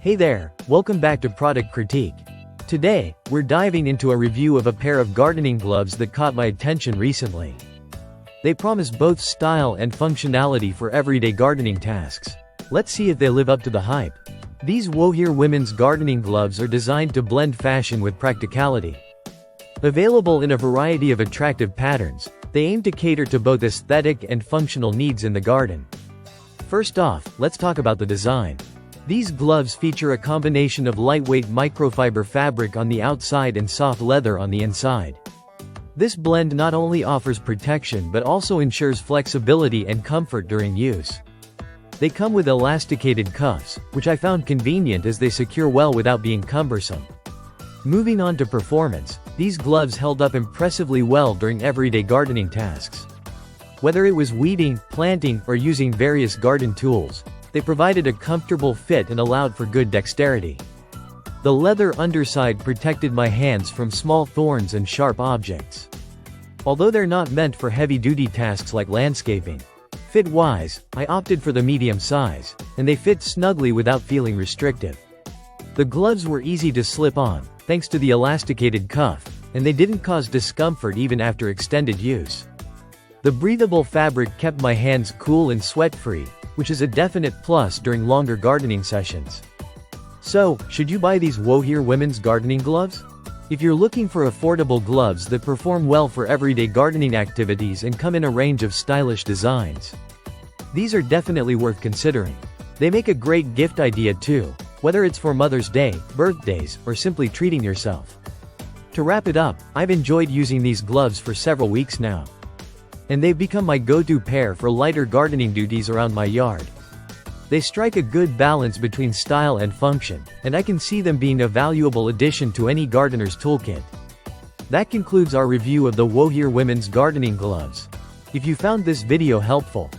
Hey there, welcome back to Product Critique. Today, we're diving into a review of a pair of gardening gloves that caught my attention recently. They promise both style and functionality for everyday gardening tasks. Let's see if they live up to the hype. These Woheer women's gardening gloves are designed to blend fashion with practicality. Available in a variety of attractive patterns, they aim to cater to both aesthetic and functional needs in the garden. First off, let's talk about the design. These gloves feature a combination of lightweight microfiber fabric on the outside and soft leather on the inside. This blend not only offers protection but also ensures flexibility and comfort during use. They come with elasticated cuffs, which I found convenient as they secure well without being cumbersome. Moving on to performance, these gloves held up impressively well during everyday gardening tasks. Whether it was weeding, planting, or using various garden tools, they provided a comfortable fit and allowed for good dexterity. The leather underside protected my hands from small thorns and sharp objects. Although they're not meant for heavy-duty tasks like landscaping, fit-wise, I opted for the medium size, and they fit snugly without feeling restrictive. The gloves were easy to slip on, thanks to the elasticated cuff, and they didn't cause discomfort even after extended use. The breathable fabric kept my hands cool and sweat-free, which is a definite plus during longer gardening sessions. So, should you buy these Woheer women's gardening gloves? If you're looking for affordable gloves that perform well for everyday gardening activities and come in a range of stylish designs, these are definitely worth considering. They make a great gift idea too, whether it's for Mother's Day, birthdays, or simply treating yourself. To wrap it up, I've enjoyed using these gloves for several weeks now, and they've become my go-to pair for lighter gardening duties around my yard. They strike a good balance between style and function, and I can see them being a valuable addition to any gardener's toolkit. That concludes our review of the Woheer women's gardening gloves. If you found this video helpful,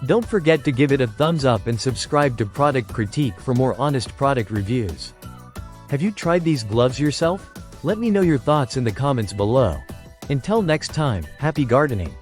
don't forget to give it a thumbs up and subscribe to Product Critique for more honest product reviews. Have you tried these gloves yourself? Let me know your thoughts in the comments below. Until next time, happy gardening!